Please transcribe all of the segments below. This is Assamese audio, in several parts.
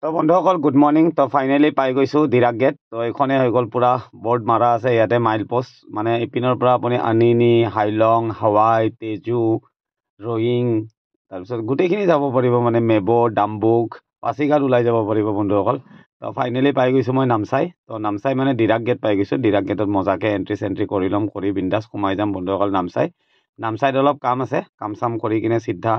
তো বন্ধুসকল গুড মৰ্নিং। তো ফাইনেলি পাই গৈছোঁ দিৰাক গেট। তো এইখনেই হৈ গ'ল পূৰা বৰ্ড মাৰা আছে ইয়াতে মাইল পোষ্ট, মানে ইপিনৰ পৰা আপুনি আনিনি, হাইলং, হাৱাই, তেজু, ৰয়িং, তাৰপিছত গোটেইখিনি যাব পাৰিব, মানে মেব' ডাম্বুক, পাছিঘাট ওলাই যাব পাৰিব বন্ধুসকল। তো ফাইনেলি পাই গৈছোঁ মই নামচাই। তো নামচাই মানে দিৰাক গেট পাই গৈছোঁ। দিৰাক গেটত মজাকৈ এণ্ট্ৰি কৰি ল'ম, কৰি বিন্দাছ সোমাই যাম বন্ধুসকল নামচাই। নামচাইত অলপ কাম আছে, কাম চাম কৰি কিনে চিধা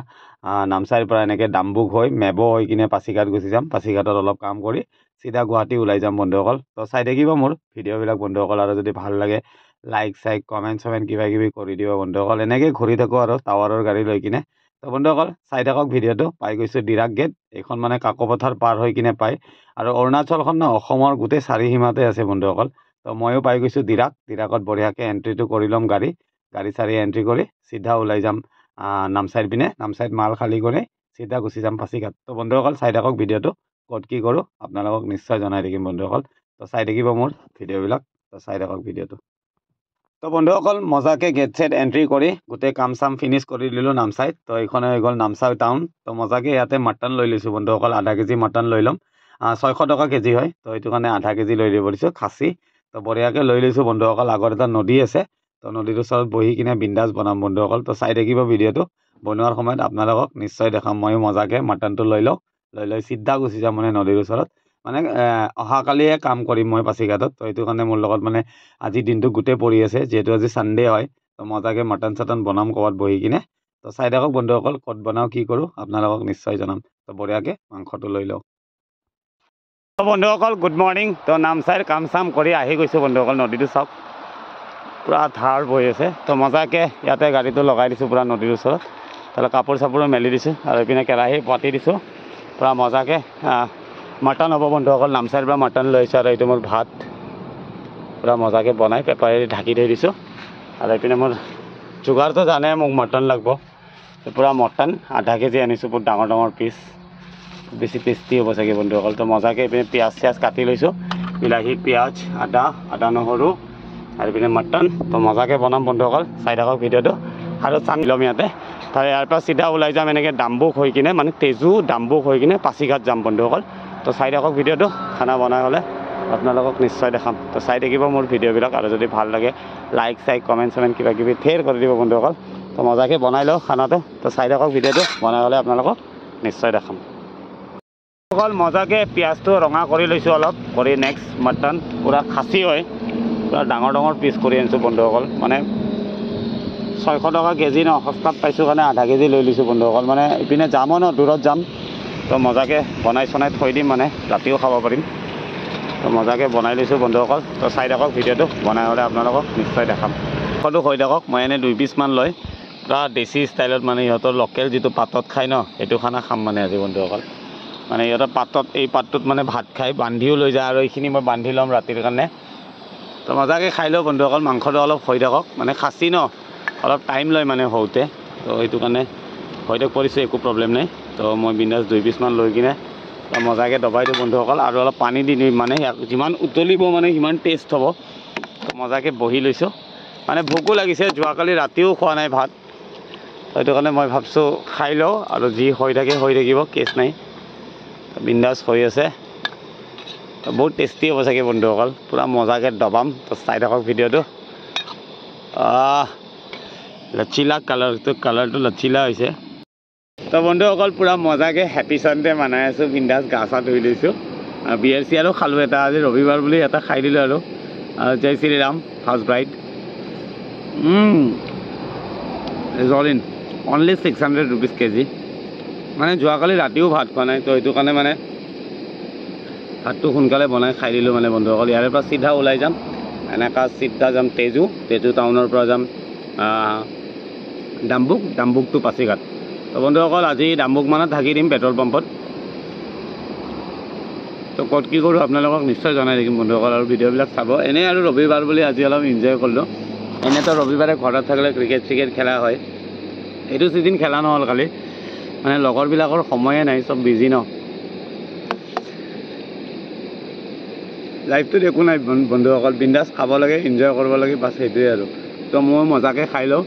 নামচাইৰ পৰা এনেকৈ ডাম্বুক হৈ মেব' হৈ কিনে পাছিঘাট গুচি যাম। পাছিঘাটত অলপ কাম কৰি চিধা গুৱাহাটী ওলাই যাম বন্ধুসকল। তো চাই থাকিব মোৰ ভিডিঅ'বিলাক বন্ধুসকল, আৰু যদি ভাল লাগে লাইক চাইক কমেণ্ট চমেণ্ট কিবা কিবি কৰি দিব বন্ধুসকল। এনেকৈ ঘূৰি থাকোঁ আৰু টাৱাৰৰ গাড়ী লৈ কিনে। তো বন্ধুসকল চাই থাকক ভিডিঅ'টো। পাই গৈছোঁ দিৰাক গেট। এইখন মানে কাকপথাৰ পাৰ হৈ কিনে পায়, আৰু অৰুণাচলখন ন অসমৰ গোটেই চাৰিসীমাতে আছে বন্ধুসকল। তো ময়ো পাই গৈছোঁ দিৰাকত বঢ়িয়াকৈ এণ্ট্ৰিটো কৰি ল'ম গাড়ী চাৰি এণ্ট্ৰি কৰি চিধা ওলাই যাম নামচাইৰ পিনে। নামচাইত মাল খালী কৰি চিধা গুচি যাম পাছিঘাট। তো বন্ধুসকল চাই থাকক ভিডিঅ'টো, ক'ত কি কৰোঁ আপোনালোকক নিশ্চয় জনাই থাকিম বন্ধুসকল। তো চাই থাকিব মোৰ ভিডিঅ'বিলাক। তো চাই থাকক ভিডিঅ'টো। তো বন্ধুসকল মজাকৈ গেট ছেট এণ্ট্ৰি কৰি গোটেই কাম চাম ফিনিছ কৰি দিলোঁ নামচাইত। তো এইখনে হৈ গ'ল নামচাই টাউন। তো মজাকৈ ইয়াতে মাটন লৈ লৈছোঁ বন্ধুসকল, আধা কেজি মাটন লৈ ল'ম। 600 টকা কেজি হয়, তো সেইটো কাৰণে আধা কেজি লৈ দিব দিছোঁ খাচী। তো বঢ়িয়াকৈ লৈ লৈছোঁ বন্ধুসকল। আগত এটা নদী আছে, তো নদীটোৰ ওচৰত বহি কিনে বিন্দাছ বনাম বন্ধুসকল। তো চাই থাকিব ভিডিঅ'টো। বনোৱাৰ সময়ত আপোনালোকক নিশ্চয় দেখাম। ময়ো মজাকৈ মাটনটো লৈ লৈ চিধা গুচি যাম মানে নদীৰ ওচৰত। মানে অহাকালিয়ে কাম কৰিম মই পাছিঘাটত। তো সেইটো কাৰণে মোৰ লগত মানে আজি দিনটো গোটেই পৰি আছে, যিহেতু আজি ছানডে হয়। তো মজাকৈ মাটন চাটন বনাম ক'ৰবাত বহি কিনে। তো চাই থাকক বন্ধুসকল, ক'ত বনাওঁ কি কৰোঁ আপোনালোকক নিশ্চয় জনাম। তো বঢ়িয়াকৈ মাংসটো লৈ লওঁ। তো বন্ধুসকল গুড মৰ্ণিং। তো নামচাইৰ কাম চাম কৰি আহি গৈছোঁ বন্ধুসকল। নদীটো চাওক পূৰা ধাৰ বৈ আছে। তো মজাকৈ ইয়াতে গাড়ীটো লগাই দিছোঁ পূৰা নদীৰ ওচৰত। তাহলে কাপোৰ চাপোৰো মেলি দিছোঁ, আৰু এইপিনে কেৰাহী পাতি দিছোঁ। পূৰা মজাকৈ মাটন হ'ব বন্ধুসকল। নামচাইৰ পৰা মাটন লৈ আহিছোঁ, আৰু এইটো মোৰ ভাত পূৰা মজাকৈ বনাই পেপাৰেদি ঢাকি থৈ দিছোঁ। আৰু এইপিনে মোৰ যোগাৰটো জানে মোক মটন লাগিব। পূৰা মটন আধা কেজি আনিছোঁ, বহুত ডাঙৰ ডাঙৰ পিচ, বেছি টেষ্টি হ'ব চাগে বন্ধুসকল। তো মজাকৈ এইপিনে পিঁয়াজ চিয়াজ কাটি লৈছোঁ, বিলাহী পিঁয়াজ আদা নহৰু, আৰু এইপিনে মটন। তো মজাকৈ বনাম বন্ধুসকল, চাই থাকক ভিডিঅ'টো। আৰু চান ল'ম ইয়াতে। তাৰ ইয়াৰ পৰা চিধা ওলাই যাম এনেকৈ ডাম্বুক হৈ কিনে, মানে তেজু ডাম্বুক হৈ কিনে পাছিঘাট যাম বন্ধুসকল। তো চাই থাকক ভিডিঅ'টো। খানা বনাই হ'লে আপোনালোকক নিশ্চয় দেখাম। তো চাই থাকিব মোৰ ভিডিঅ'বিলাক, আৰু যদি ভাল লাগে লাইক চাইক কমেণ্ট চমেণ্ট কিবা কিবি ফেৰ কৰি দিব বন্ধুসকল। তো মজাকৈ বনাই লওঁ খানাটো। তো চাই থাকক ভিডিঅ'টো। বনাই হ'লে আপোনালোকক নিশ্চয় দেখাম। অকল মজাকৈ পিঁয়াজটো ৰঙা কৰি লৈছোঁ অলপ, কৰি নেক্সট মটন পূৰা খাচী হয়, পূৰা ডাঙৰ ডাঙৰ পিচ কৰি আনিছোঁ বন্ধুসকল। মানে 600 টকা কেজি ন, সস্তাত পাইছোঁ কাৰণে আধা কেজি লৈ লৈছোঁ বন্ধুসকল। মানে ইপিনে যামো ন, দূৰত যাম। তো মজাকৈ বনাই চনাই থৈ দিম, মানে ৰাতিও খাব পাৰিম। তো মজাকৈ বনাই লৈছোঁ বন্ধুসকল। তো চাই থাকক ভিডিঅ'টো। বনাই হ'লে আপোনালোকক নিশ্চয় দেখাম। মাংসটো হৈ থাকক। মই এনেই 2 পিচমান লৈ পূৰা দেশী ষ্টাইলত, মানে ইহঁতৰ লোকেল যিটো পাতত খায় ন, সেইটো খানা খাম মানে আজি বন্ধুসকল। মানে ইহঁতৰ পাতত, এই পাতটোত মানে ভাত খাই বান্ধিও লৈ যায়, আৰু এইখিনি মই বান্ধি ল'ম ৰাতিৰ কাৰণে। তো মজাকৈ খাই লওঁ বন্ধুসকল। মাংসটো অলপ হৈ থাকক, মানে খাচী ন অলপ টাইম লয় মানে হওঁতে। তো সেইটো কাৰণে হৈ থাক পৰিছোঁ, একো প্ৰব্লেম নাই। তো মই বিন্দাছ 2 পিচমান লৈ কিনে মজাকৈ দবাই দিওঁ বন্ধুসকল, আৰু অলপ পানী দি দিম, মানে যিমান উতলিব মানে সিমান টেষ্ট হ'ব। তো মজাকৈ বহি লৈছোঁ, মানে ভোকো লাগিছে, যোৱাকালি ৰাতিও খোৱা নাই ভাত। সেইটো কাৰণে মই ভাবছোঁ খাই লওঁ, আৰু যি হৈ থাকে হৈ থাকিব, কেছ নাই। বিন্দাছ হৈ আছে, বহুত টেষ্টি হ'ব চাগে বন্ধুসকল। পূৰা মজাকৈ দবাম। তো চাই থাকক ভিডিঅ'টো। লচিলা কালাৰটো লচিলা হৈছে। তো বন্ধুসকল পূৰা মজাকৈ হেপী চানডে মানাই আছোঁ, বিন্দাছ গা চা ধুই লৈছোঁ, বিয়াৰ চিয়াৰো খালোঁ এটা, আজি ৰবিবাৰ বুলি এটা খাই দিলোঁ। আৰু জয় শ্ৰীৰাম ফাৰ্ষ্ট ব্ৰাইড জলিন অনলি 600 ৰুপিজ কেজি। মানে যোৱাকালি ৰাতিও ভাত খোৱা নাই, তো সেইটো কাৰণে মানে ভাতটো সোনকালে বনাই খাই দিলোঁ মানে বন্ধুসকল। ইয়াৰে পৰা চিধা ওলাই যাম, এনেকুৱা চিধা যাম তেজু টাউনৰ পৰা যাম ডাম্বুক টু পাছিঘাট। তো বন্ধুসকল আজি ডাম্বুক মানত থাকি দিম পেট্ৰল পাম্পত। তো ক'ত কি কৰোঁ আপোনালোকক নিশ্চয় জনাই থাকিম বন্ধুসকল, আৰু ভিডিঅ'বিলাক চাব। এনেই আৰু ৰবিবাৰ বুলি আজি অলপ এনজয় কৰিলোঁ। এনেইতো ৰবিবাৰে ঘৰত থাকিলে ক্ৰিকেট খেলা হয়, এইটো ছিজন খেলা নহ'ল কালি, মানে লগৰবিলাকৰ সময়ে নাই, চব বিজি ন। লাইফটোত একো নাই বন্ধুসকল, বিন্দাছ খাব লাগে, এনজয় কৰিব লাগে, বাছ সেইটোৱে আৰু। তো মই মজাকৈ খাই লওঁ।